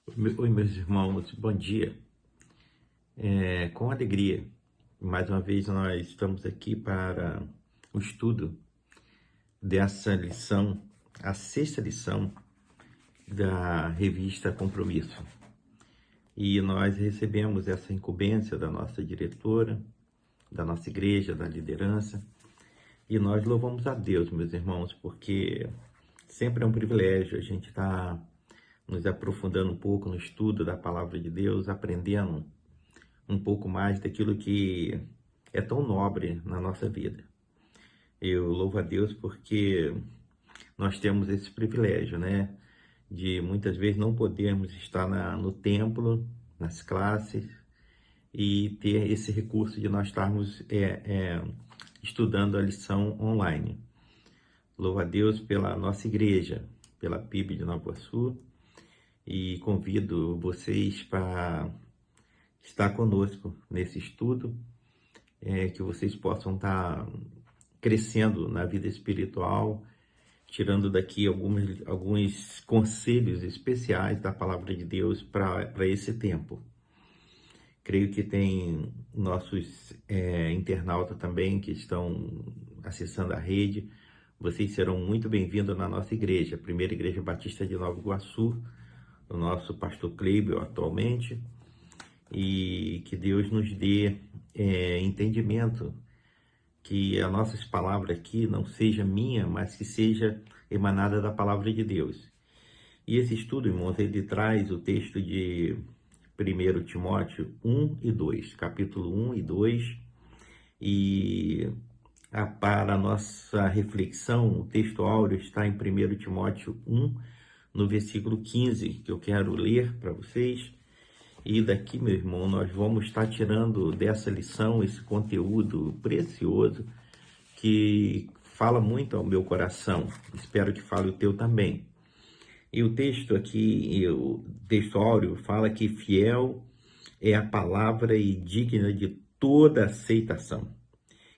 Oi, meus irmãos, bom dia. Com alegria, mais uma vez nós estamos aqui para o estudo dessa lição, a sexta lição da revista Compromisso. E nós recebemos essa incumbência da nossa diretora, da nossa igreja, da liderança, e nós louvamos a Deus, meus irmãos, porque sempre é um privilégio a gente estar nos aprofundando um pouco no estudo da palavra de Deus, aprendendo um pouco mais daquilo que é tão nobre na nossa vida. Eu louvo a Deus porque nós temos esse privilégio, né? De muitas vezes não podermos estar no templo, nas classes, e ter esse recurso de nós estarmos estudando a lição online. Louvo a Deus pela nossa igreja, pela PIB de Nova Iguaçu, e convido vocês para estar conosco nesse estudo, que vocês possam estar crescendo na vida espiritual, tirando daqui alguns conselhos especiais da palavra de Deus para esse tempo. Creio que tem nossos internautas também que estão acessando a rede. Vocês serão muito bem-vindos na nossa igreja, a Primeira Igreja Batista de Nova Iguaçu, o nosso pastor Cleibel atualmente, e que Deus nos dê entendimento, que as nossas palavras aqui não seja minha, mas que seja emanada da palavra de Deus. E esse estudo, irmãos, ele traz o texto de 1 Timóteo 1 e 2, capítulo 1 e 2, e para a nossa reflexão, o texto áureo está em 1 Timóteo 1, no versículo 15, que eu quero ler para vocês. E daqui, meu irmão, nós vamos estar tirando dessa lição esse conteúdo precioso que fala muito ao meu coração. Espero que fale o teu também. E o texto aqui, o texto áureo, fala que fiel é a palavra e digna de toda aceitação,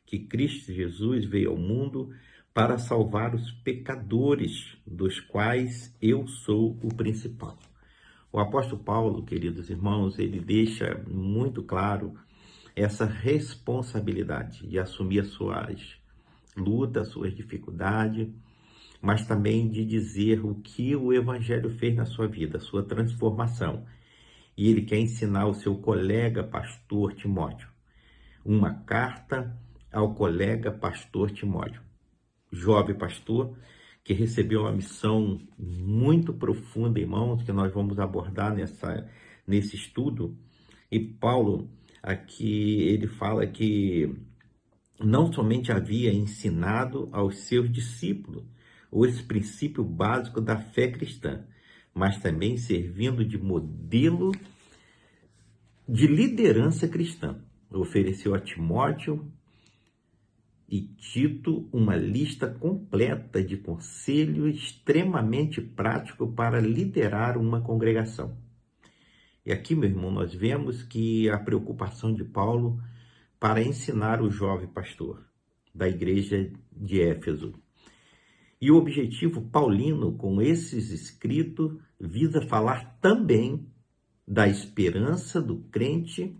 que Cristo Jesus veio ao mundo para salvar os pecadores, dos quais eu sou o principal. O apóstolo Paulo, queridos irmãos, ele deixa muito claro essa responsabilidade de assumir as suas lutas, suas dificuldades, mas também de dizer o que o Evangelho fez na sua vida, a sua transformação. E ele quer ensinar o seu colega pastor Timóteo. Uma carta ao colega pastor Timóteo, jovem pastor, que recebeu uma missão muito profunda, irmãos, que nós vamos abordar nesse estudo. E Paulo, aqui, ele fala que não somente havia ensinado aos seus discípulos esse princípio básico da fé cristã, mas também servindo de modelo de liderança cristã. Ofereceu a Timóteo e Tito uma lista completa de conselhos extremamente práticos para liderar uma congregação. E aqui, meu irmão, nós vemos que a preocupação de Paulo para ensinar o jovem pastor da igreja de Éfeso. E o objetivo paulino com esses escritos visa falar também da esperança do crente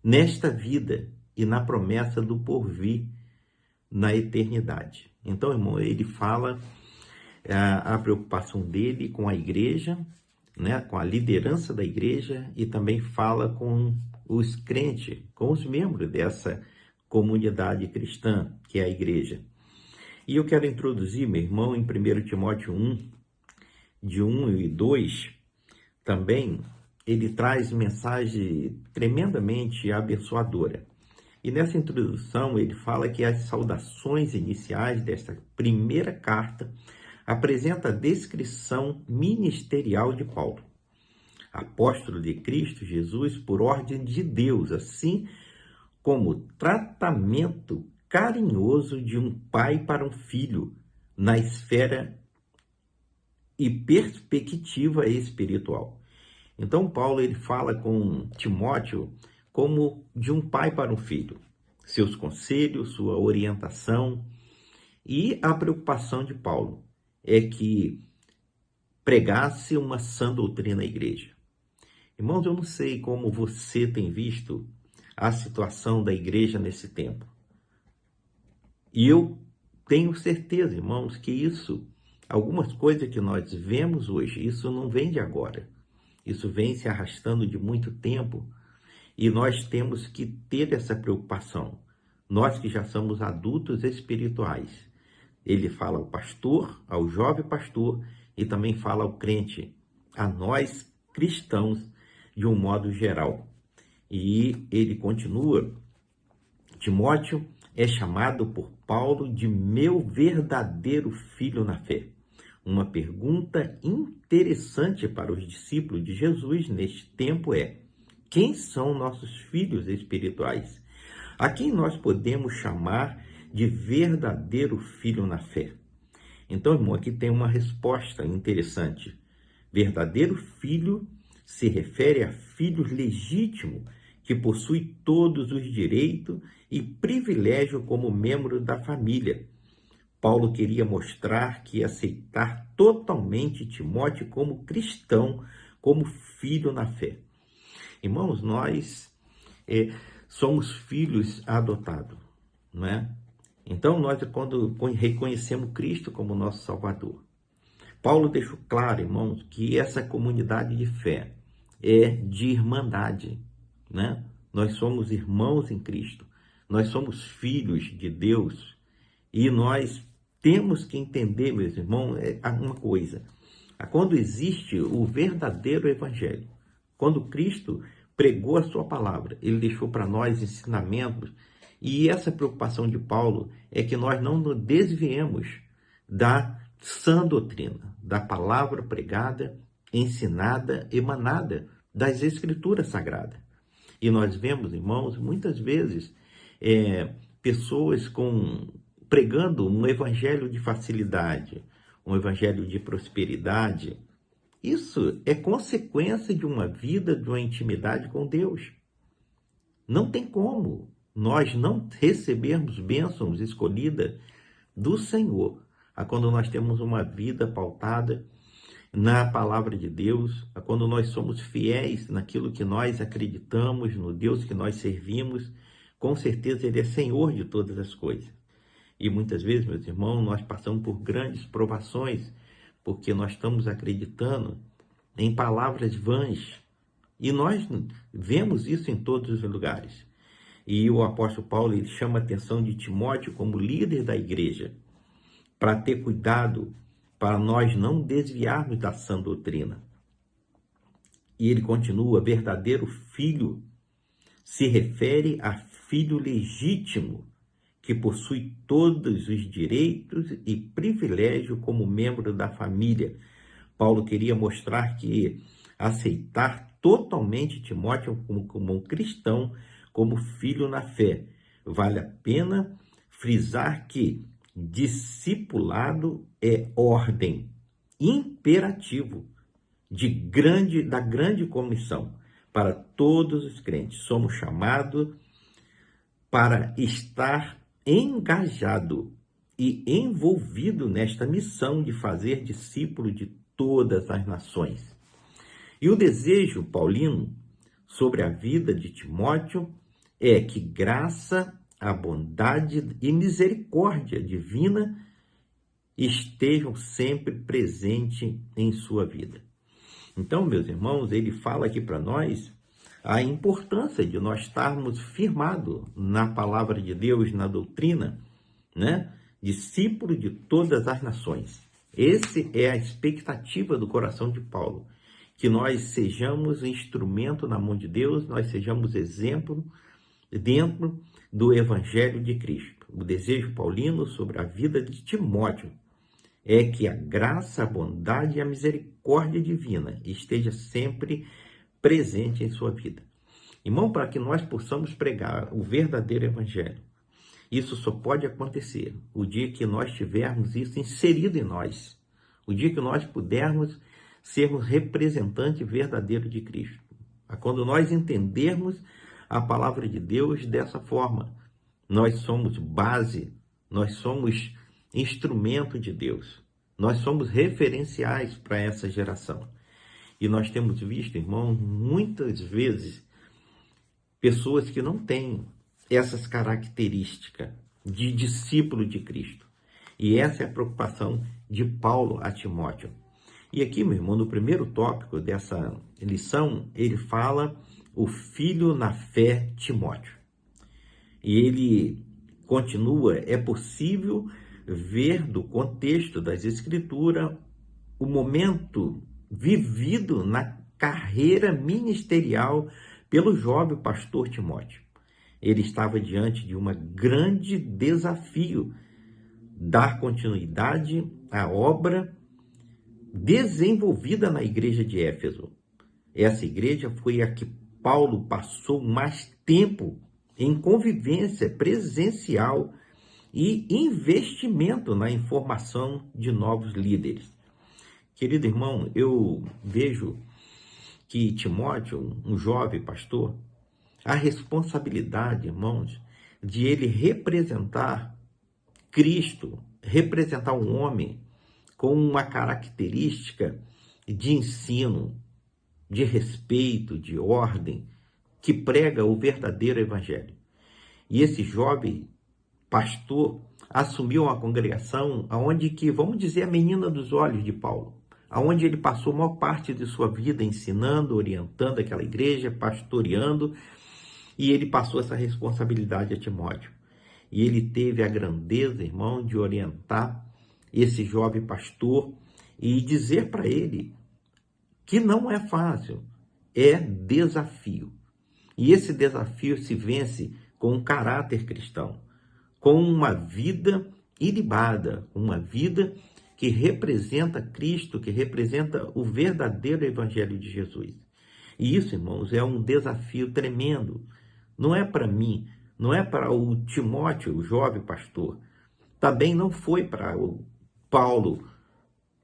nesta vida e na promessa do porvir na eternidade. Então, irmão, ele fala a preocupação dele com a igreja, né, com a liderança da igreja, e também fala com os crentes, com os membros dessa comunidade cristã, que é a igreja. E eu quero introduzir, meu irmão, em 1 Timóteo 1, de 1 e 2, também, ele traz mensagem tremendamente abençoadora. E nessa introdução ele fala que as saudações iniciais desta primeira carta apresenta a descrição ministerial de Paulo, apóstolo de Cristo Jesus por ordem de Deus, assim como tratamento carinhoso de um pai para um filho na esfera e perspectiva espiritual. Então Paulo ele fala com Timóteo como de um pai para um filho, seus conselhos, sua orientação, e a preocupação de Paulo é que pregasse uma sã doutrina à igreja. Irmãos, eu não sei como você tem visto a situação da igreja nesse tempo. E eu tenho certeza, irmãos, que algumas coisas que nós vemos hoje, isso não vem de agora. Isso vem se arrastando de muito tempo e nós temos que ter essa preocupação. Nós que já somos adultos espirituais. Ele fala ao pastor, ao jovem pastor e também fala ao crente, a nós cristãos de um modo geral. E ele continua, Timóteo é chamado por Paulo de meu verdadeiro filho na fé. Uma pergunta interessante para os discípulos de Jesus neste tempo é: quem são nossos filhos espirituais? A quem nós podemos chamar de verdadeiro filho na fé? Então, irmão, aqui tem uma resposta interessante. Verdadeiro filho se refere a filho legítimo que possui todos os direitos e privilégios como membro da família. Paulo queria mostrar que aceitar totalmente Timóteo como cristão, como filho na fé. Irmãos, nós somos filhos adotados, não é? Então, nós quando reconhecemos Cristo como nosso Salvador. Paulo deixou claro, irmãos, que essa comunidade de fé é de irmandade, né? Nós somos irmãos em Cristo, nós somos filhos de Deus e nós temos que entender, meus irmãos, uma coisa. Quando existe o verdadeiro evangelho, quando Cristo pregou a sua palavra, ele deixou para nós ensinamentos, e essa preocupação de Paulo é que nós não nos desviemos da sã doutrina, da palavra pregada, ensinada, emanada das Escrituras Sagradas. E nós vemos, irmãos, muitas vezes pessoas pregando um evangelho de facilidade, um evangelho de prosperidade. Isso é consequência de uma vida, de uma intimidade com Deus. Não tem como nós não recebermos bênçãos escolhidas do Senhor, quando nós temos uma vida pautada na palavra de Deus, quando nós somos fiéis naquilo que nós acreditamos, no Deus que nós servimos. Com certeza Ele é Senhor de todas as coisas. E muitas vezes, meus irmãos, nós passamos por grandes provações, porque nós estamos acreditando em palavras vãs. E nós vemos isso em todos os lugares. E o apóstolo Paulo ele chama a atenção de Timóteo como líder da igreja, para ter cuidado, para nós não desviarmos da sã doutrina. E ele continua, verdadeiro filho se refere a filho legítimo, que possui todos os direitos e privilégios como membro da família. Paulo queria mostrar que aceitar totalmente Timóteo como um cristão, como filho na fé. Vale a pena frisar que discipulado é ordem, imperativo da grande comissão para todos os crentes. Somos chamados para estar engajado e envolvido nesta missão de fazer discípulo de todas as nações. E o desejo paulino sobre a vida de Timóteo é que graça, a bondade e misericórdia divina estejam sempre presentes em sua vida. Então, meus irmãos, ele fala aqui para nós a importância de nós estarmos firmados na palavra de Deus, na doutrina, né? Discípulo de todas as nações. Essa é a expectativa do coração de Paulo, que nós sejamos instrumento na mão de Deus, nós sejamos exemplo dentro do Evangelho de Cristo. O desejo paulino sobre a vida de Timóteo é que a graça, a bondade e a misericórdia divina esteja sempre presente em sua vida. Irmão, para que nós possamos pregar o verdadeiro Evangelho, isso só pode acontecer o dia que nós tivermos isso inserido em nós, o dia que nós pudermos sermos representantes verdadeiros de Cristo. Quando nós entendermos a palavra de Deus dessa forma, nós somos base, nós somos instrumento de Deus. Nós somos referenciais para essa geração. E nós temos visto, irmão, muitas vezes, pessoas que não têm essas características de discípulo de Cristo. E essa é a preocupação de Paulo a Timóteo. E aqui, meu irmão, no primeiro tópico dessa lição, ele fala o filho na fé Timóteo. E ele continua, é possível ver do contexto das Escrituras o momento vivido na carreira ministerial pelo jovem pastor Timóteo. Ele estava diante de um grande desafio, dar continuidade à obra desenvolvida na igreja de Éfeso. Essa igreja foi a que Paulo passou mais tempo em convivência presencial e investimento na formação de novos líderes. Querido irmão, eu vejo que Timóteo, um jovem pastor, a responsabilidade, irmãos, de ele representar Cristo, representar um homem com uma característica de ensino, de respeito, de ordem, que prega o verdadeiro evangelho. E esse jovem pastor assumiu uma congregação onde que, vamos dizer, a menina dos olhos de Paulo, onde ele passou a maior parte de sua vida ensinando, orientando aquela igreja, pastoreando, e ele passou essa responsabilidade a Timóteo. E ele teve a grandeza, irmão, de orientar esse jovem pastor e dizer para ele que não é fácil, é desafio. E esse desafio se vence com um caráter cristão, com uma vida ilibada, uma vida que representa Cristo, que representa o verdadeiro evangelho de Jesus. E isso, irmãos, é um desafio tremendo. Não é para mim, não é para o Timóteo, o jovem pastor. Também não foi para o Paulo.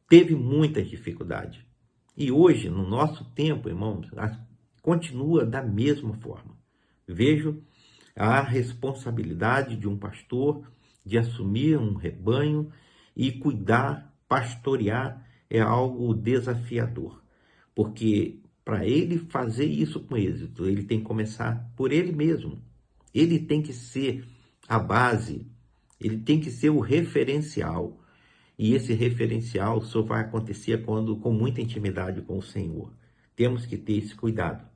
Teve muitas dificuldades. E hoje, no nosso tempo, irmãos, continua da mesma forma. Vejo a responsabilidade de um pastor de assumir um rebanho e cuidar, pastorear, é algo desafiador. Porque para ele fazer isso com êxito, ele tem que começar por ele mesmo. Ele tem que ser a base, ele tem que ser o referencial. E esse referencial só vai acontecer quando com muita intimidade com o Senhor. Temos que ter esse cuidado.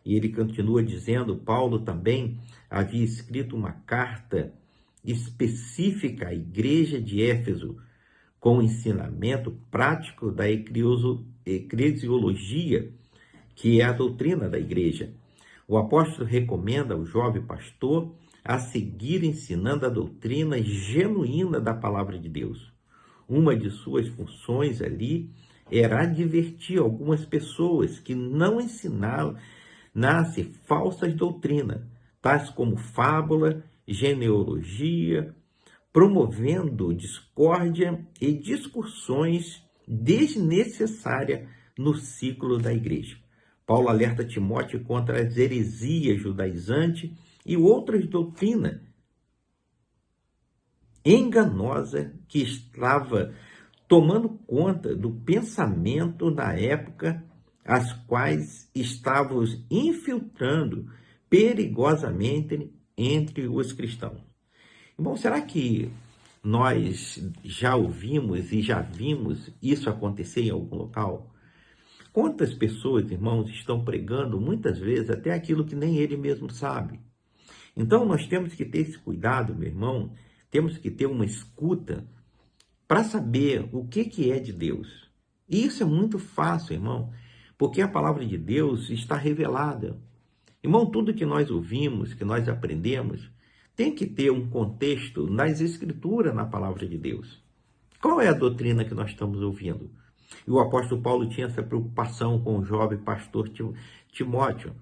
E ele continua dizendo, Paulo também havia escrito uma carta específica à igreja de Éfeso, com o ensinamento prático da eclesiologia, que é a doutrina da igreja. O apóstolo recomenda ao jovem pastor a seguir ensinando a doutrina genuína da palavra de Deus. Uma de suas funções ali era advertir algumas pessoas que não ensinassem falsas doutrinas, tais como fábula, genealogia, promovendo discórdia e discussões desnecessárias no ciclo da igreja. Paulo alerta Timóteo contra as heresias judaizantes e outras doutrinas enganosa que estava tomando conta do pensamento na época, as quais estavam infiltrando perigosamente entre os cristãos. Bom, será que nós já ouvimos e já vimos isso acontecer em algum local? Quantas pessoas, irmãos, estão pregando muitas vezes até aquilo que nem ele mesmo sabe? Então nós temos que ter esse cuidado, meu irmão. Temos que ter uma escuta para saber o que é de Deus. E isso é muito fácil, irmão, porque a palavra de Deus está revelada. Irmão, tudo que nós ouvimos, que nós aprendemos, tem que ter um contexto nas Escrituras, na palavra de Deus. Qual é a doutrina que nós estamos ouvindo? E o apóstolo Paulo tinha essa preocupação com o jovem pastor Timóteo.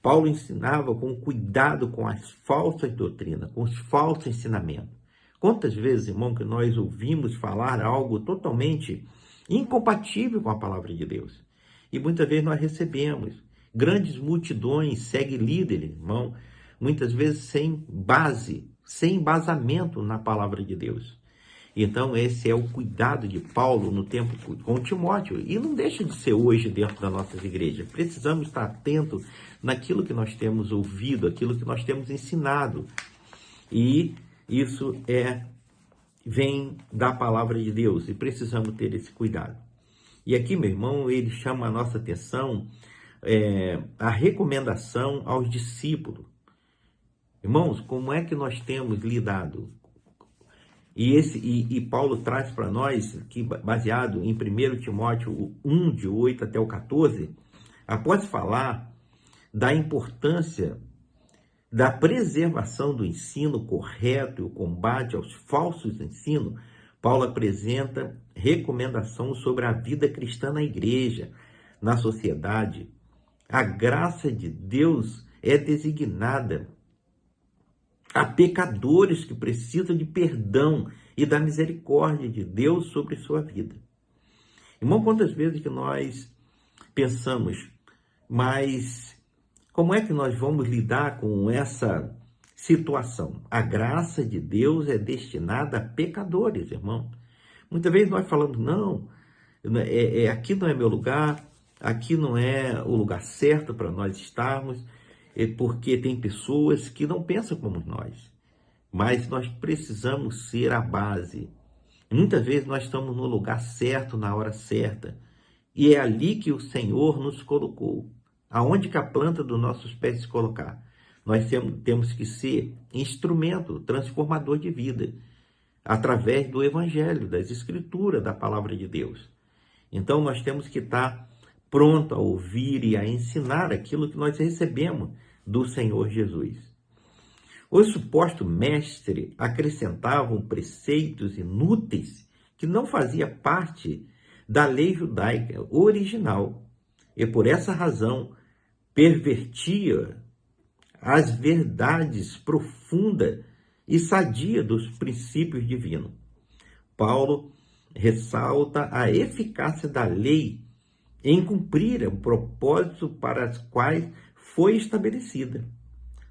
Paulo ensinava com cuidado com as falsas doutrinas, com os falsos ensinamentos. Quantas vezes, irmão, que nós ouvimos falar algo totalmente incompatível com a palavra de Deus? E muitas vezes nós recebemos. Grandes multidões seguem líderes, irmão, muitas vezes sem base, sem embasamento na palavra de Deus. Então, esse é o cuidado de Paulo no tempo com Timóteo. E não deixa de ser hoje dentro das nossas igrejas. Precisamos estar atentos naquilo que nós temos ouvido, aquilo que nós temos ensinado. E isso vem da palavra de Deus. E precisamos ter esse cuidado. E aqui, meu irmão, ele chama a nossa atenção a recomendação aos discípulos. Irmãos, como é que nós temos lidado? E Paulo traz para nós, que baseado em 1 Timóteo 1, de 8 até o 14, após falar da importância da preservação do ensino correto e o combate aos falsos ensinos, Paulo apresenta recomendações sobre a vida cristã na igreja, na sociedade. A graça de Deus é designada a pecadores que precisam de perdão e da misericórdia de Deus sobre sua vida. Irmão, quantas vezes que nós pensamos, mas como é que nós vamos lidar com essa situação? A graça de Deus é destinada a pecadores, irmão. Muitas vezes nós falamos, não, aqui não é meu lugar, aqui não é o lugar certo para nós estarmos, porque tem pessoas que não pensam como nós. Mas nós precisamos ser a base. Muitas vezes nós estamos no lugar certo, na hora certa. E é ali que o Senhor nos colocou. Aonde que a planta dos nossos pés se colocar? Nós temos que ser instrumento transformador de vida, através do Evangelho, das Escrituras, da Palavra de Deus. Então nós temos que estar pronto a ouvir e a ensinar aquilo que nós recebemos do Senhor Jesus. Os supostos mestres acrescentavam preceitos inúteis que não faziam parte da lei judaica original e por essa razão pervertia as verdades profundas e sadias dos princípios divinos. Paulo ressalta a eficácia da lei em cumprir o propósito para os quais foi estabelecida.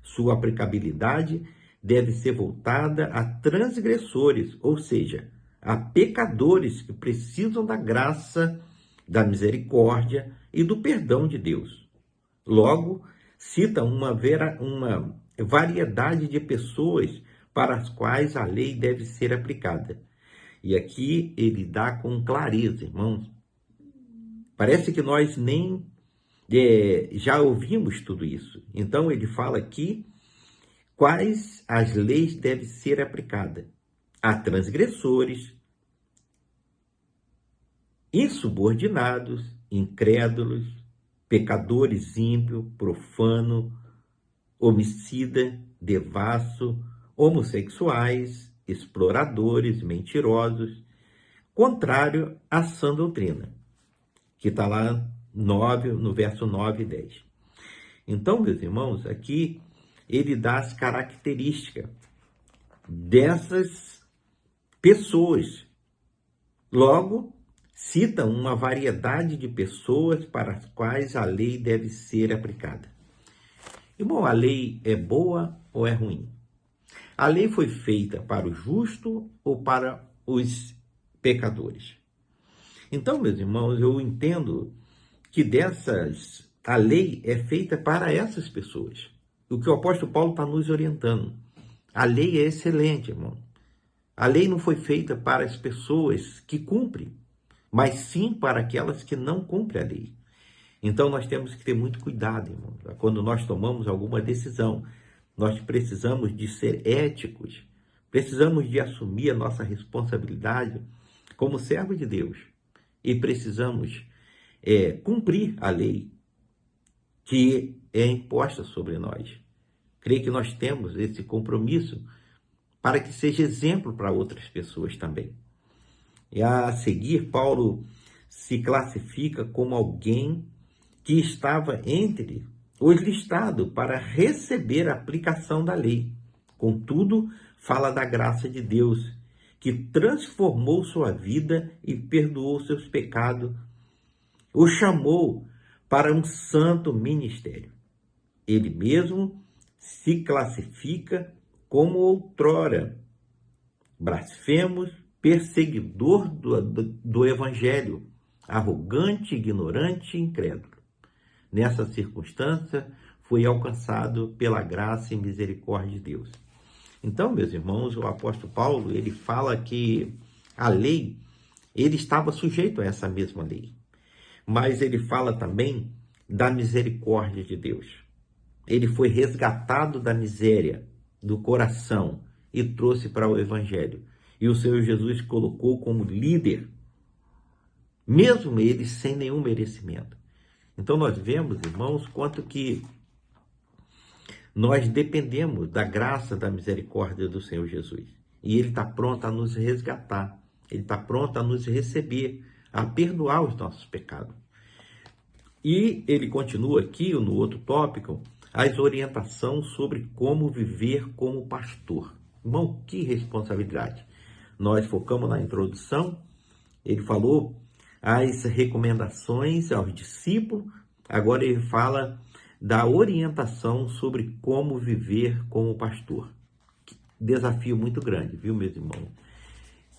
Sua aplicabilidade deve ser voltada a transgressores, ou seja, a pecadores que precisam da graça, da misericórdia e do perdão de Deus. Logo, cita uma variedade de pessoas para as quais a lei deve ser aplicada. E aqui ele dá com clareza, irmãos. Parece que nós nem já ouvimos tudo isso. Então ele fala aqui quais as leis devem ser aplicadas a transgressores, insubordinados, incrédulos, pecadores ímpios, profano, homicida, devasso, homossexuais, exploradores, mentirosos, contrário à sã doutrina, que está lá no verso 9 e 10. Então, meus irmãos, aqui ele dá as características dessas pessoas. Logo, cita uma variedade de pessoas para as quais a lei deve ser aplicada. Irmão, a lei é boa ou é ruim? A lei foi feita para o justo ou para os pecadores? Então, meus irmãos, eu entendo que a lei é feita para essas pessoas. O que o apóstolo Paulo está nos orientando. A lei é excelente, irmão. A lei não foi feita para as pessoas que cumprem, mas sim para aquelas que não cumprem a lei. Então nós temos que ter muito cuidado, irmão. Quando nós tomamos alguma decisão, nós precisamos de ser éticos, precisamos de assumir a nossa responsabilidade como servo de Deus e precisamos cumprir a lei que é imposta sobre nós. Creio que nós temos esse compromisso para que seja exemplo para outras pessoas também. E a seguir, Paulo se classifica como alguém que estava entre os listados para receber a aplicação da lei. Contudo, fala da graça de Deus, que transformou sua vida e perdoou seus pecados, o chamou para um santo ministério. Ele mesmo se classifica como outrora blasfemos, perseguidor do evangelho, arrogante, ignorante e incrédulo. Nessa circunstância, foi alcançado pela graça e misericórdia de Deus. Então, meus irmãos, o apóstolo Paulo, ele fala que a lei, ele estava sujeito a essa mesma lei. Mas ele fala também da misericórdia de Deus. Ele foi resgatado da miséria, do coração, e trouxe para o evangelho. E o Senhor Jesus colocou como líder, mesmo ele sem nenhum merecimento. Então nós vemos, irmãos, quanto que nós dependemos da graça, da misericórdia do Senhor Jesus. E ele está pronto a nos resgatar. Ele está pronto a nos receber, a perdoar os nossos pecados. E ele continua aqui, no outro tópico, as orientações sobre como viver como pastor. Irmão, que responsabilidade. Nós focamos na introdução, ele falou as recomendações aos discípulos, agora ele fala da orientação sobre como viver como pastor. Desafio muito grande, viu, meus irmãos?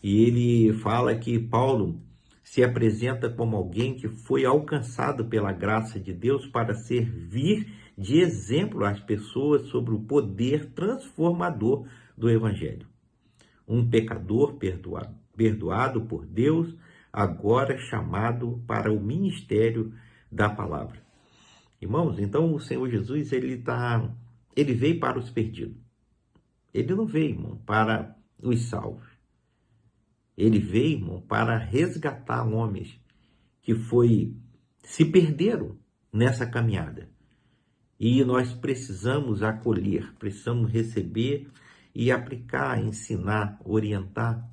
E ele fala que Paulo se apresenta como alguém que foi alcançado pela graça de Deus para servir de exemplo às pessoas sobre o poder transformador do Evangelho. Um pecador perdoado por Deus, agora chamado para o ministério da palavra. Irmãos, então o Senhor Jesus, ele veio para os perdidos. Ele não veio, irmão, para os salvos. Ele veio, irmão, para resgatar homens que se perderam nessa caminhada. E nós precisamos acolher, precisamos receber e aplicar, ensinar, orientar.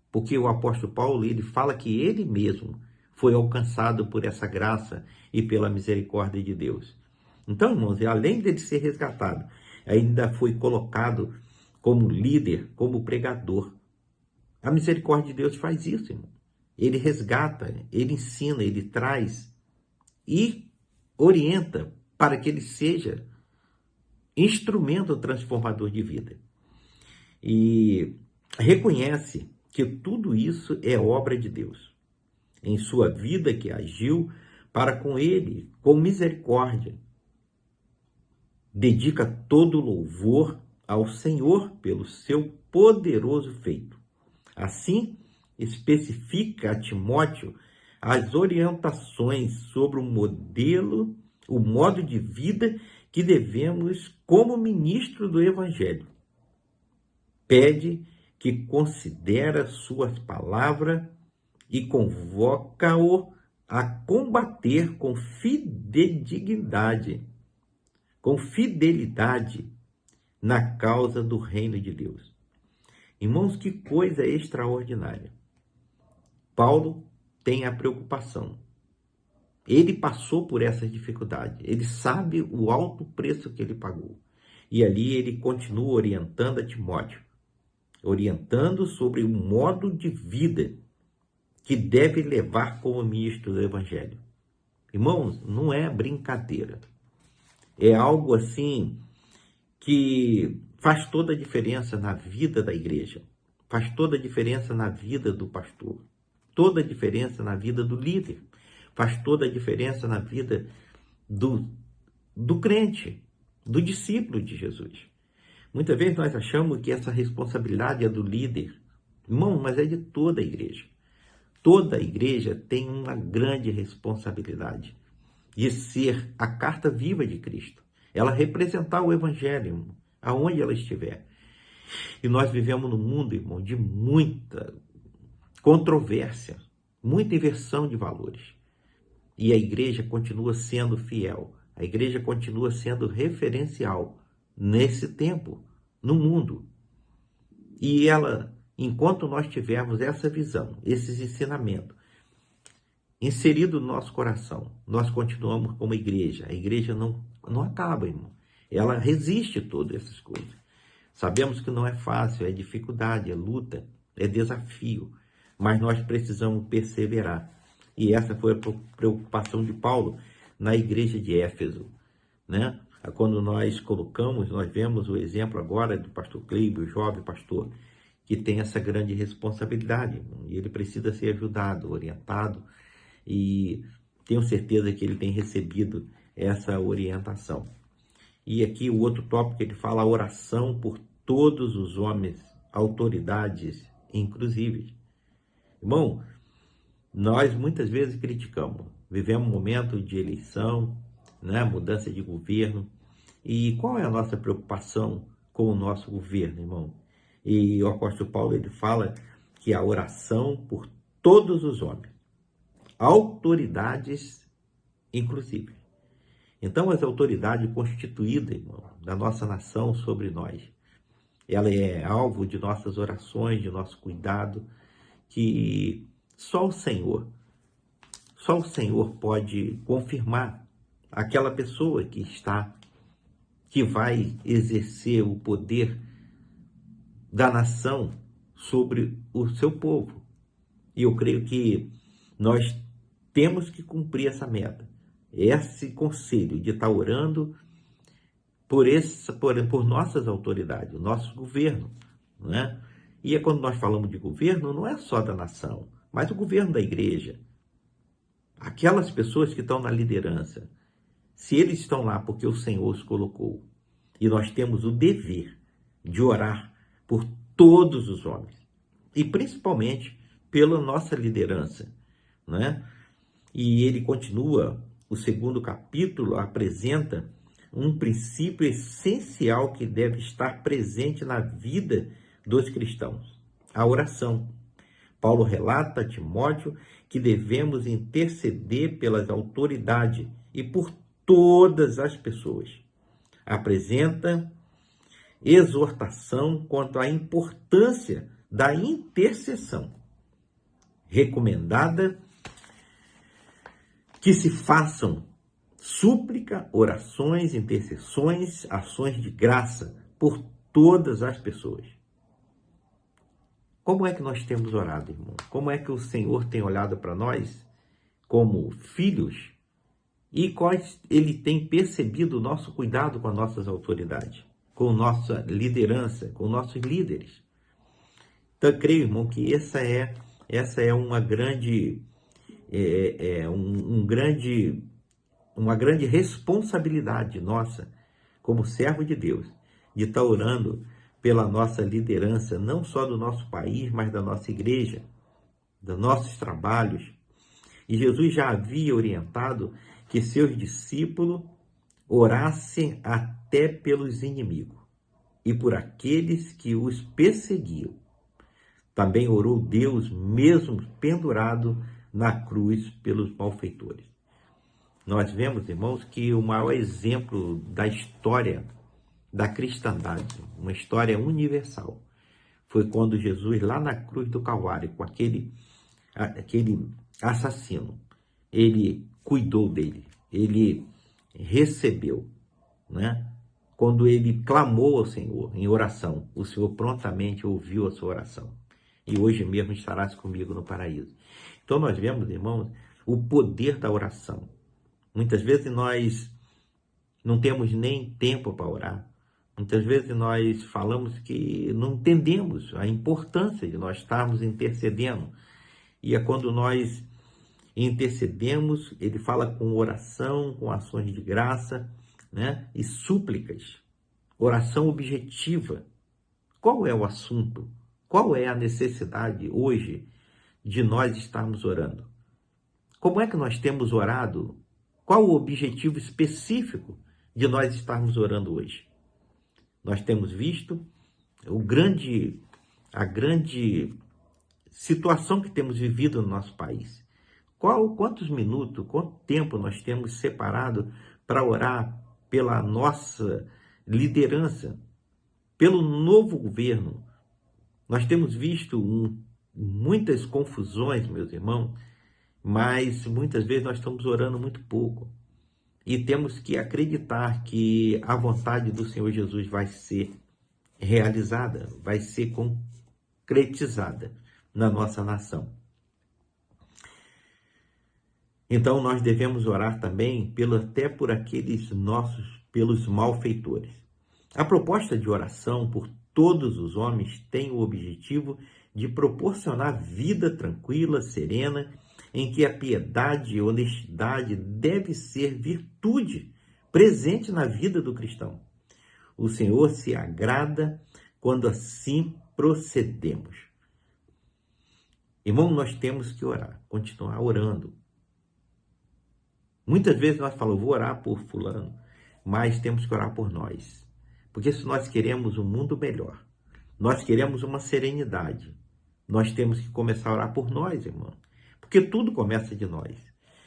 Porque o apóstolo Paulo, ele fala que ele mesmo foi alcançado por essa graça e pela misericórdia de Deus. Então, irmãos, além de ser resgatado, ainda foi colocado como líder, como pregador. A misericórdia de Deus faz isso, irmão. Ele resgata, ele ensina, ele traz e orienta para que ele seja instrumento transformador de vida. E reconhece que tudo isso é obra de Deus. Em sua vida que agiu para com ele, com misericórdia. Dedica todo louvor ao Senhor pelo seu poderoso feito. Assim, especifica a Timóteo as orientações sobre o modo de vida que devemos como ministro do Evangelho. Pede que considere suas palavras e convoca-o a combater com fidelidade na causa do reino de Deus. Irmãos, que coisa extraordinária. Paulo tem a preocupação. Ele passou por essa dificuldade. Ele sabe o alto preço que ele pagou. E ali ele continua orientando a Timóteo. Orientando sobre o modo de vida que deve levar como ministro do Evangelho. Irmãos, não é brincadeira. É algo assim que faz toda a diferença na vida da igreja. Faz toda a diferença na vida do pastor. Toda a diferença na vida do líder. Faz toda a diferença na vida do crente, do discípulo de Jesus. Muitas vezes nós achamos que essa responsabilidade é do líder. Irmão, mas é de toda a igreja. Toda a igreja tem uma grande responsabilidade de ser a carta viva de Cristo. Ela representar o Evangelho, irmão, aonde ela estiver. E nós vivemos num mundo, irmão, de muita controvérsia, muita inversão de valores. E a igreja continua sendo fiel. A igreja continua sendo referencial nesse tempo, no mundo. E ela, enquanto nós tivermos essa visão, esses ensinamentos, inserido no nosso coração, nós continuamos como igreja. A igreja não acaba, irmão. Ela resiste a todas essas coisas. Sabemos que não é fácil, é dificuldade, é luta, é desafio. Mas nós precisamos perseverar. E essa foi a preocupação de Paulo na igreja de Éfeso, né? Quando nós vemos o exemplo agora do pastor Cleibio, o jovem pastor, que tem essa grande responsabilidade, e ele precisa ser ajudado, orientado, e tenho certeza que ele tem recebido essa orientação. E aqui o outro tópico, ele fala a oração por todos os homens, autoridades, inclusive. Irmão, nós muitas vezes criticamos, vivemos um momento de eleição, né, mudança de governo, e qual é a nossa preocupação com o nosso governo, irmão? E o apóstolo Paulo, ele fala que a oração por todos os homens, autoridades inclusive. Então, as autoridades constituídas, irmão, da nossa nação sobre nós, ela é alvo de nossas orações, de nosso cuidado, que só o Senhor pode confirmar aquela pessoa que vai exercer o poder da nação sobre o seu povo. E eu creio que nós temos que cumprir essa meta, esse conselho de estar orando por nossas autoridades, o nosso governo, não é? E quando nós falamos de governo, não é só da nação, mas o governo da igreja. Aquelas pessoas que estão na liderança, se eles estão lá porque o Senhor os colocou, e nós temos o dever de orar por todos os homens, e principalmente pela nossa liderança, né? E ele continua, o segundo capítulo apresenta um princípio essencial que deve estar presente na vida dos cristãos: a oração. Paulo relata a Timóteo que devemos interceder pelas autoridades e por todas as pessoas. Apresenta exortação quanto à importância da intercessão, recomendada que se façam súplica, orações, intercessões, ações de graça por todas as pessoas. Como é que nós temos orado, irmão? Como é que o Senhor tem olhado para nós como filhos e quais ele tem percebido o nosso cuidado com as nossas autoridades, com nossa liderança, com nossos líderes? Então, eu creio, irmão, que essa é uma grande uma grande responsabilidade nossa, como servo de Deus, de estar orando pela nossa liderança, não só do nosso país, mas da nossa igreja, dos nossos trabalhos. E Jesus já havia orientado que seus discípulos orassem até pelos inimigos e por aqueles que os perseguiam. Também orou Deus, mesmo pendurado na cruz pelos malfeitores. Nós vemos, irmãos, que o maior exemplo da história da cristandade, uma história universal, foi quando Jesus, lá na cruz do Calvário, com aquele assassino, ele cuidou dele, ele recebeu, né? Quando ele clamou ao Senhor em oração, o Senhor prontamente ouviu a sua oração. E hoje mesmo estarás comigo no paraíso. Então nós vemos, irmãos, o poder da oração. Muitas vezes nós não temos nem tempo para orar. Muitas vezes nós falamos que não entendemos a importância de nós estarmos intercedendo. E é quando nós intercedemos, ele fala com oração, com ações de graça, né? E súplicas. Oração objetiva. Qual é o assunto? Qual é a necessidade hoje de nós estarmos orando? Como é que nós temos orado? Qual o objetivo específico de nós estarmos orando hoje? Nós temos visto a grande situação que temos vivido no nosso país. Quantos minutos, quanto tempo nós temos separado para orar pela nossa liderança, pelo novo governo? Nós temos visto muitas confusões, meus irmãos, mas muitas vezes nós estamos orando muito pouco. E temos que acreditar que a vontade do Senhor Jesus vai ser realizada, vai ser concretizada na nossa nação. Então nós devemos orar também até por aqueles pelos malfeitores. A proposta de oração por todos os homens têm o objetivo de proporcionar vida tranquila, serena, em que a piedade e honestidade deve ser virtude presente na vida do cristão. O Senhor se agrada quando assim procedemos. Irmão, nós temos que orar, continuar orando. Muitas vezes nós falamos, vou orar por fulano, mas temos que orar por nós. Porque se nós queremos um mundo melhor, nós queremos uma serenidade, nós temos que começar a orar por nós, irmão. Porque tudo começa de nós.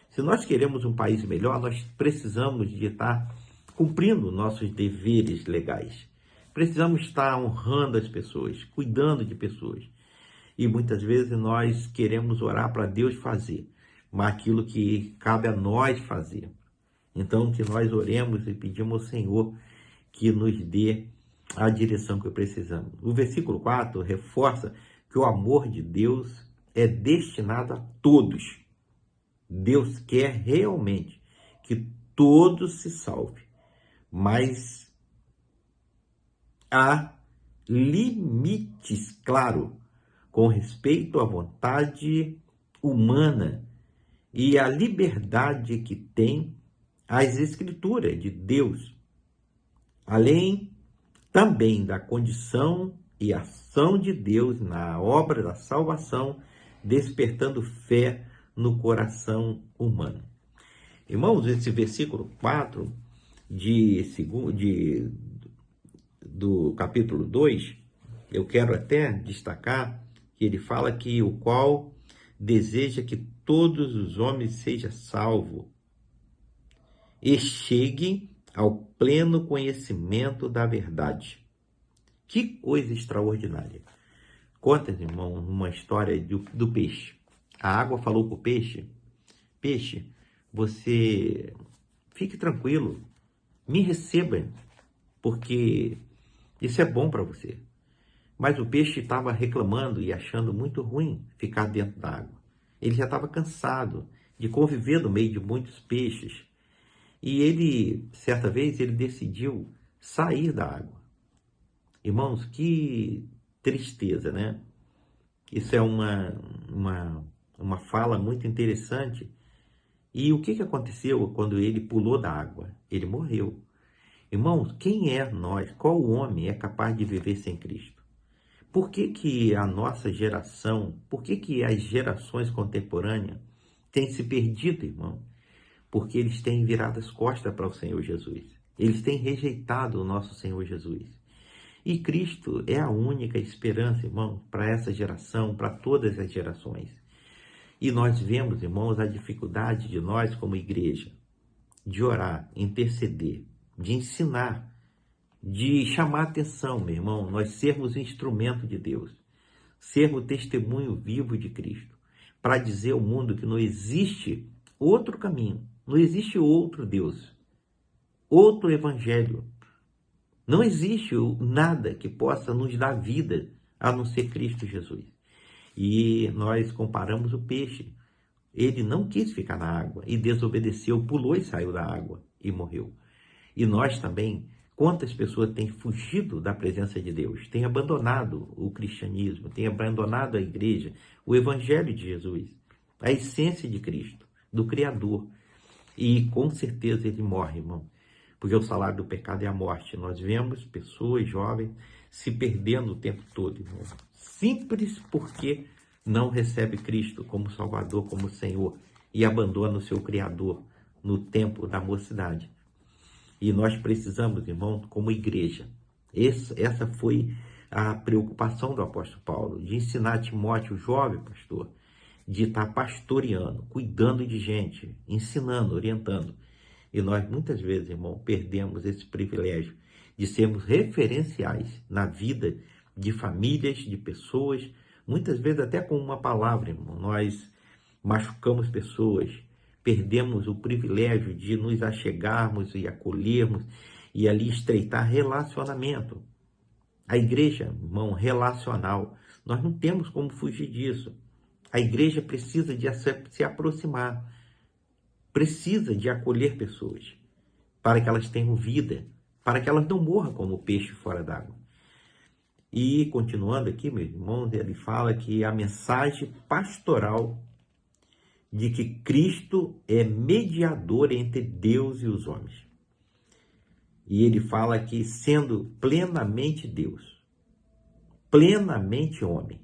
Se nós queremos um país melhor, nós precisamos de estar cumprindo nossos deveres legais. Precisamos estar honrando as pessoas, cuidando de pessoas. E muitas vezes nós queremos orar para Deus fazer, mas aquilo que cabe a nós fazer. Então, que nós oremos e pedimos ao Senhor que nos dê a direção que precisamos. O versículo 4 reforça que o amor de Deus é destinado a todos. Deus quer realmente que todos se salvem, mas há limites, claro, com respeito à vontade humana e à liberdade que tem as Escrituras de Deus, além também da condição e ação de Deus na obra da salvação, despertando fé no coração humano. Irmãos, esse versículo 4 do capítulo 2, eu quero até destacar que ele fala que o qual deseja que todos os homens sejam salvos e cheguem ao pleno conhecimento da verdade. Que coisa extraordinária. Conta, irmão, uma história do peixe. A água falou para o peixe, peixe, você fique tranquilo, me receba, porque isso é bom para você. Mas o peixe estava reclamando e achando muito ruim ficar dentro da água. Ele já estava cansado de conviver no meio de muitos peixes. E ele, certa vez, ele decidiu sair da água. Irmãos, que tristeza, né? Isso é uma fala muito interessante. E o que aconteceu quando ele pulou da água? Ele morreu. Irmãos, quem é nós? Qual homem é capaz de viver sem Cristo? Por que a nossa geração, por que as gerações contemporâneas têm se perdido, irmão? Porque eles têm virado as costas para o Senhor Jesus. Eles têm rejeitado o nosso Senhor Jesus. E Cristo é a única esperança, irmão, para essa geração, para todas as gerações. E nós vemos, irmãos, a dificuldade de nós como igreja, de orar, interceder, de ensinar, de chamar atenção, meu irmão, nós sermos instrumento de Deus, sermos testemunho vivo de Cristo, para dizer ao mundo que não existe outro caminho, não existe outro Deus, outro evangelho, não existe nada que possa nos dar vida a não ser Cristo Jesus. E nós comparamos o peixe, ele não quis ficar na água e desobedeceu, pulou e saiu da água e morreu. E nós também, quantas pessoas têm fugido da presença de Deus, têm abandonado o cristianismo, têm abandonado a igreja, o evangelho de Jesus, a essência de Cristo, do Criador. E com certeza ele morre, irmão, porque o salário do pecado é a morte. Nós vemos pessoas jovens se perdendo o tempo todo, irmão, simples porque não recebe Cristo como Salvador, como Senhor, e abandona o seu Criador no tempo da mocidade. E nós precisamos, irmão, como igreja, essa foi a preocupação do apóstolo Paulo, de ensinar Timóteo, o jovem pastor, de estar pastoreando, cuidando de gente, ensinando, orientando. E nós, muitas vezes, irmão, perdemos esse privilégio de sermos referenciais na vida de famílias, de pessoas, muitas vezes até com uma palavra, irmão, nós machucamos pessoas, perdemos o privilégio de nos achegarmos e acolhermos e ali estreitar relacionamento. A igreja, irmão, relacional, nós não temos como fugir disso. A igreja precisa de se aproximar, precisa de acolher pessoas, para que elas tenham vida, para que elas não morram como peixe fora d'água. E continuando aqui, meus irmãos, ele fala que a mensagem pastoral de que Cristo é mediador entre Deus e os homens. E ele fala que sendo plenamente Deus, plenamente homem,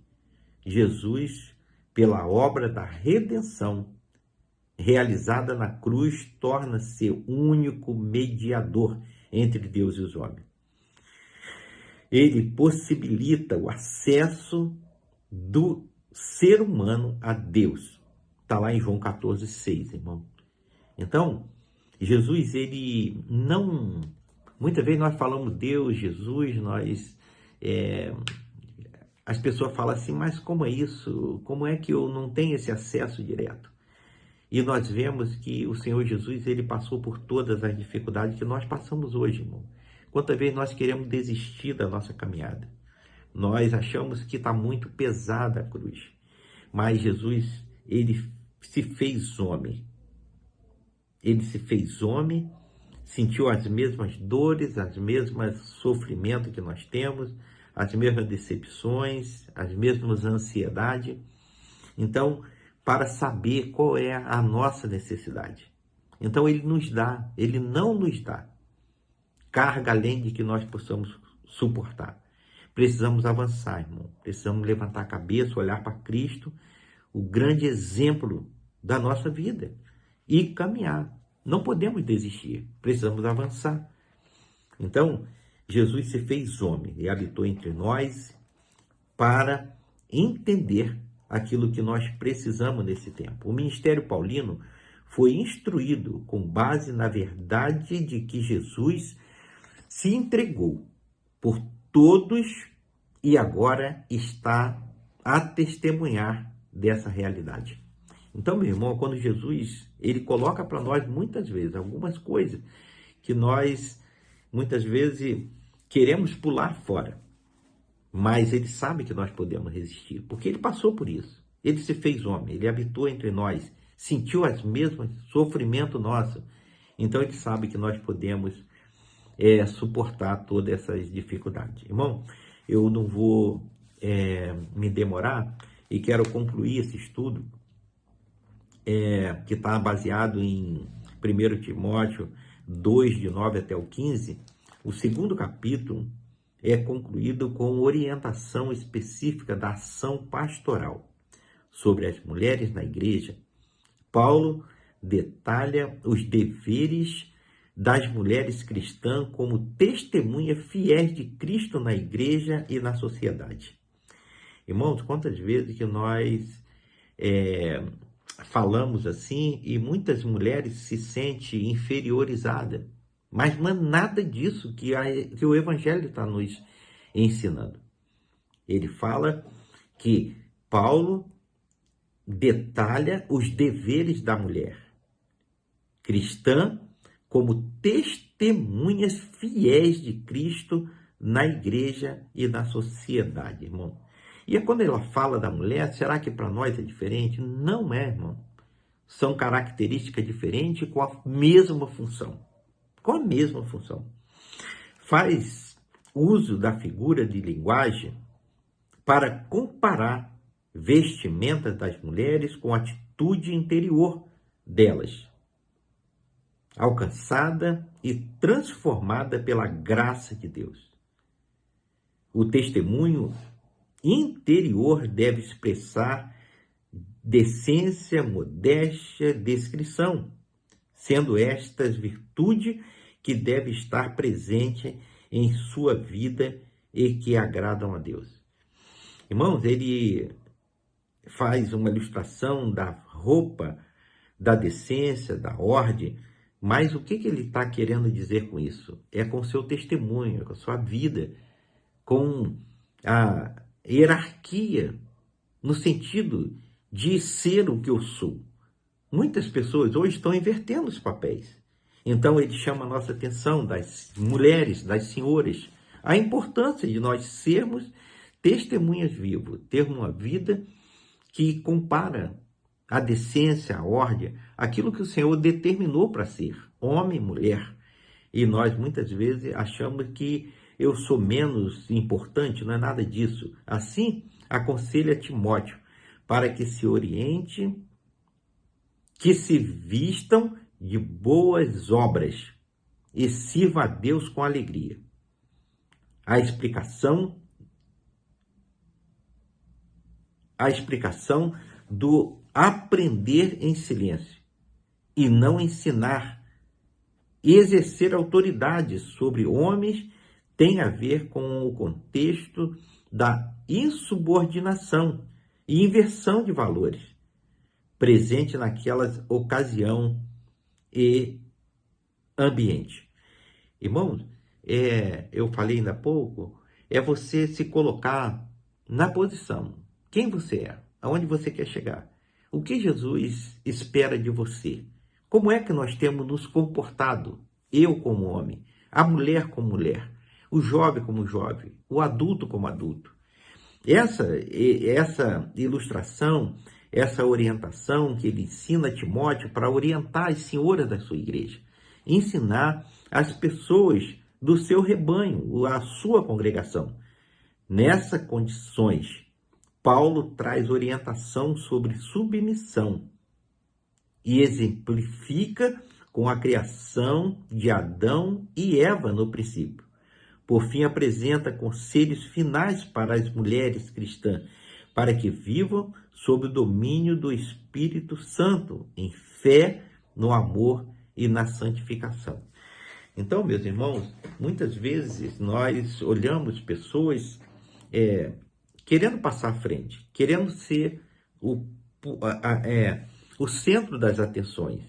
Jesus, pela obra da redenção realizada na cruz, torna-se o único mediador entre Deus e os homens. Ele possibilita o acesso do ser humano a Deus. Está lá em João 14,6, irmão. Então, Jesus, ele não... Muitas vezes nós falamos Deus, Jesus, as pessoas falam assim, mas como é isso? Como é que eu não tenho esse acesso direto? E nós vemos que o Senhor Jesus, ele passou por todas as dificuldades que nós passamos hoje, irmão. Quantas vezes nós queremos desistir da nossa caminhada? Nós achamos que está muito pesada a cruz. Mas Jesus, ele se fez homem. Ele se fez homem, sentiu as mesmas dores, as mesmas sofrimentos que nós temos, as mesmas decepções, as mesmas ansiedades. Então, para saber qual é a nossa necessidade. Então, ele não nos dá carga além de que nós possamos suportar. Precisamos avançar, irmão. Precisamos levantar a cabeça, olhar para Cristo, o grande exemplo da nossa vida, e caminhar. Não podemos desistir, precisamos avançar. Então, Jesus se fez homem e habitou entre nós para entender aquilo que nós precisamos nesse tempo. O ministério paulino foi instruído com base na verdade de que Jesus se entregou por todos e agora está a testemunhar dessa realidade. Então, meu irmão, quando Jesus, ele coloca para nós muitas vezes algumas coisas que nós muitas vezes queremos pular fora, mas ele sabe que nós podemos resistir, porque ele passou por isso. Ele se fez homem, ele habitou entre nós, sentiu as mesmas sofrimentos nossos. Então ele sabe que nós podemos suportar todas essas dificuldades. Irmão, eu não vou me demorar e quero concluir esse estudo que está baseado em 1 Timóteo 2, de 9 até o 15. O segundo capítulo é concluído com orientação específica da ação pastoral sobre as mulheres na igreja. Paulo detalha os deveres das mulheres cristãs como testemunhas fiéis de Cristo na igreja e na sociedade. Irmãos, quantas vezes que nós falamos assim e muitas mulheres se sentem inferiorizadas, mas não é nada disso que o Evangelho está nos ensinando. Ele fala que Paulo detalha os deveres da mulher cristã como testemunhas fiéis de Cristo na igreja e na sociedade, irmão. E quando ela fala da mulher, será que para nós é diferente? Não é, irmão. São características diferentes com a mesma função. Com a mesma função. Faz uso da figura de linguagem para comparar vestimentas das mulheres com a atitude interior delas, alcançada e transformada pela graça de Deus. O testemunho interior deve expressar decência, modéstia, discrição, sendo estas virtudes que deve estar presente em sua vida e que agradam a Deus. Irmãos, ele faz uma ilustração da roupa, da decência, da ordem, mas o que ele está querendo dizer com isso? É com o seu testemunho, com a sua vida, com a hierarquia, no sentido de ser o que eu sou. Muitas pessoas hoje estão invertendo os papéis. Então ele chama a nossa atenção, das mulheres, das senhoras, a importância de nós sermos testemunhas vivas, termos uma vida que compara a decência, a ordem, aquilo que o Senhor determinou para ser, homem e mulher. E nós muitas vezes achamos que eu sou menos importante, não é nada disso. Assim, aconselha Timóteo para que se oriente, que se vistam de boas obras e sirva a Deus com alegria. A explicação do aprender em silêncio e não ensinar e exercer autoridade sobre homens tem a ver com o contexto da insubordinação e inversão de valores presente naquela ocasião e ambiente. Irmãos, eu falei ainda há pouco, é você se colocar na posição. Quem você é? Aonde você quer chegar? O que Jesus espera de você? Como é que nós temos nos comportado? Eu como homem, a mulher como mulher, o jovem como jovem, o adulto como adulto. Essa ilustração, essa orientação que ele ensina a Timóteo para orientar as senhoras da sua igreja, ensinar as pessoas do seu rebanho, a sua congregação. Nessas condições, Paulo traz orientação sobre submissão e exemplifica com a criação de Adão e Eva no princípio. Por fim, apresenta conselhos finais para as mulheres cristãs, para que vivam sob o domínio do Espírito Santo, em fé, no amor e na santificação. Então, meus irmãos, muitas vezes nós olhamos pessoas querendo passar à frente, querendo ser o centro das atenções.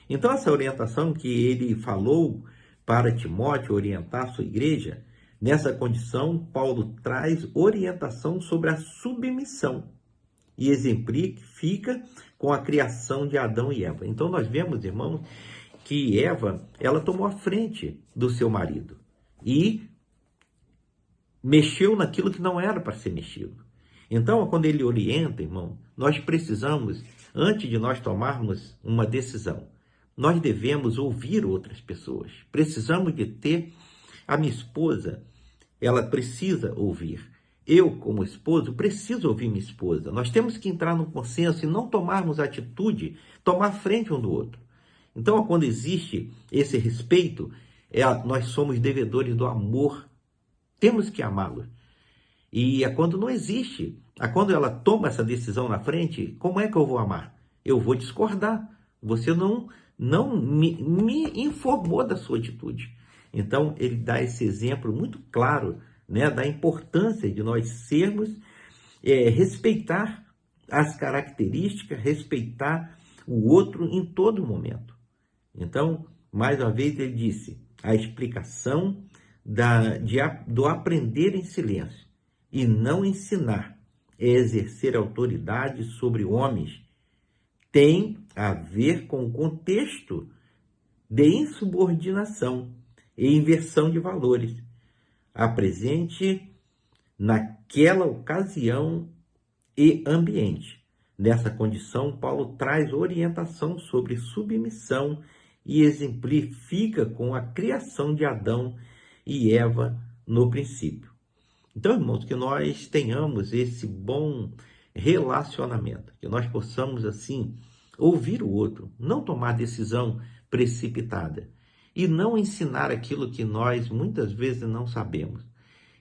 Então, essa orientação que ele falou para Timóteo orientar a sua igreja, nessa condição, Paulo traz orientação sobre a submissão e exemplifica com a criação de Adão e Eva. Então, nós vemos, irmãos, que Eva, ela tomou a frente do seu marido e mexeu naquilo que não era para ser mexido. Então, quando ele orienta, irmão, nós precisamos, antes de nós tomarmos uma decisão, nós devemos ouvir outras pessoas. Precisamos de ter a minha esposa, ela precisa ouvir. Eu, como esposo, preciso ouvir minha esposa. Nós temos que entrar no consenso e não tomarmos atitude, tomar frente um do outro. Então, quando existe esse respeito, nós somos devedores do amor. Temos que amá-lo. E quando não existe, quando ela toma essa decisão na frente, como é que eu vou amar? Eu vou discordar. Você não me informou da sua atitude. Então, ele dá esse exemplo muito claro, né, da importância de nós respeitar as características, respeitar o outro em todo momento. Então, mais uma vez, ele disse, a explicação do aprender em silêncio e não ensinar é exercer autoridade sobre homens, tem a ver com o contexto de insubordinação e inversão de valores, presente naquela ocasião e ambiente. Nessa condição, Paulo traz orientação sobre submissão e exemplifica com a criação de Adão e Eva no princípio. Então, irmãos, que nós tenhamos esse bom relacionamento, que nós possamos, assim, ouvir o outro, não tomar decisão precipitada e não ensinar aquilo que nós muitas vezes não sabemos.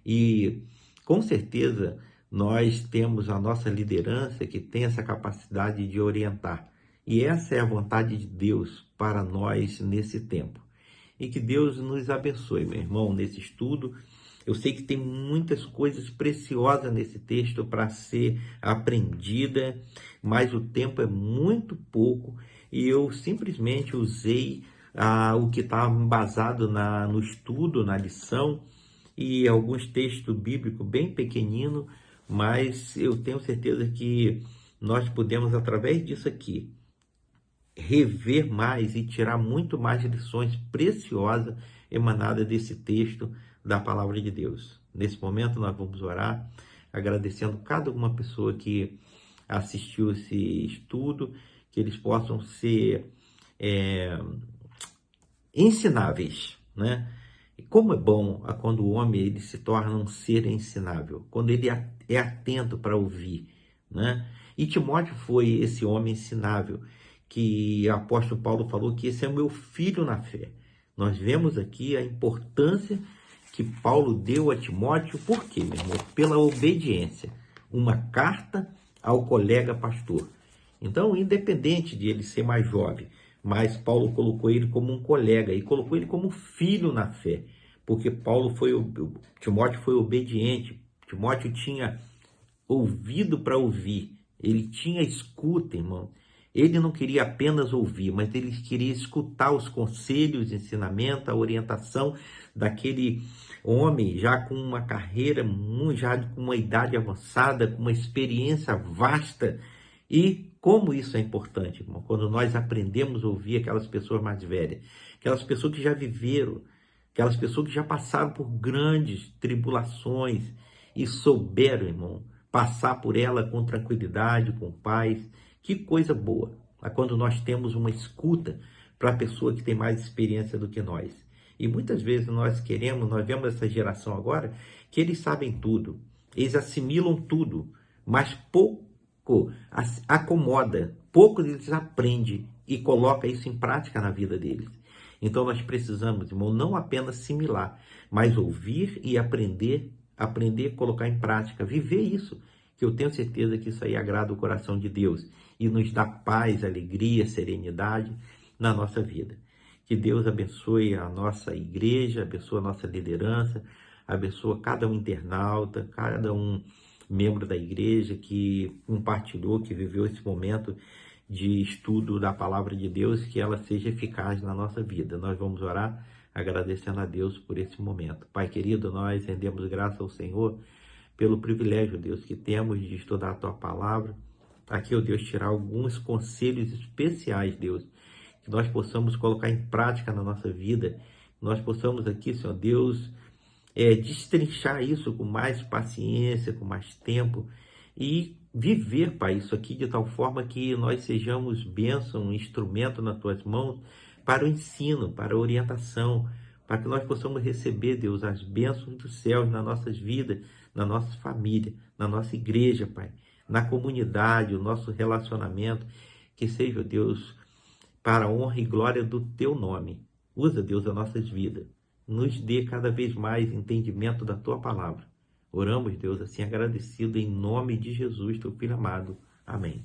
E, com certeza, nós temos a nossa liderança que tem essa capacidade de orientar. E essa é a vontade de Deus para nós nesse tempo. E que Deus nos abençoe, meu irmão, nesse estudo. Eu sei que tem muitas coisas preciosas nesse texto para ser aprendida, mas o tempo é muito pouco e eu simplesmente usei o que estava embasado no estudo, na lição, e alguns textos bíblicos bem pequeninos, mas eu tenho certeza que nós podemos, através disso aqui, rever mais e tirar muito mais lições preciosas emanadas desse texto da palavra de Deus. Nesse momento nós vamos orar, agradecendo cada uma pessoa que assistiu esse estudo, que eles possam ser ensináveis, né? como é bom quando o homem ele se torna um ser ensinável, quando ele é atento para ouvir, né? E Timóteo foi esse homem ensinável, que o apóstolo Paulo falou que esse é o meu filho na fé. Nós vemos aqui a importância que Paulo deu a Timóteo, por quê, meu irmão? Pela obediência. Uma carta ao colega pastor. Então, independente de ele ser mais jovem, mas Paulo colocou ele como um colega e colocou ele como filho na fé, porque Timóteo foi obediente, Timóteo tinha ouvido para ouvir, ele tinha escuta, irmão. Ele não queria apenas ouvir, mas ele queria escutar os conselhos, ensinamento, a orientação daquele homem já com uma carreira, já com uma idade avançada, com uma experiência vasta. E como isso é importante, irmão, quando nós aprendemos a ouvir aquelas pessoas mais velhas, aquelas pessoas que já viveram, aquelas pessoas que já passaram por grandes tribulações e souberam, irmão, passar por ela com tranquilidade, com paz. Que coisa boa, quando nós temos uma escuta para a pessoa que tem mais experiência do que nós. E muitas vezes nós vemos essa geração agora, que eles sabem tudo, eles assimilam tudo, mas pouco acomoda, pouco eles aprendem e colocam isso em prática na vida deles. Então nós precisamos, irmão, não apenas assimilar, mas ouvir e aprender a colocar em prática, viver isso, que eu tenho certeza que isso aí agrada o coração de Deus e nos dá paz, alegria, serenidade na nossa vida. Que Deus abençoe a nossa igreja, abençoe a nossa liderança, abençoe cada um internauta, cada um membro da igreja que compartilhou, que viveu esse momento de estudo da palavra de Deus, que ela seja eficaz na nossa vida. Nós vamos orar agradecendo a Deus por esse momento. Pai querido, nós rendemos graça ao Senhor pelo privilégio, Deus, que temos de estudar a Tua Palavra. Aqui, ó Deus, tirar alguns conselhos especiais, Deus, que nós possamos colocar em prática na nossa vida. Nós possamos aqui, Senhor Deus, destrinchar isso com mais paciência, com mais tempo e viver, Pai, isso aqui de tal forma que nós sejamos bênção, um instrumento nas Tuas mãos para o ensino, para a orientação, para que nós possamos receber, Deus, as bênçãos dos céus nas nossas vidas, na nossa família, na nossa igreja, Pai, na comunidade, o nosso relacionamento, que seja, Deus, para a honra e glória do Teu nome. Usa, Deus, as nossas vidas. Nos dê cada vez mais entendimento da Tua palavra. Oramos, Deus, assim agradecido, em nome de Jesus, Teu Filho amado. Amém.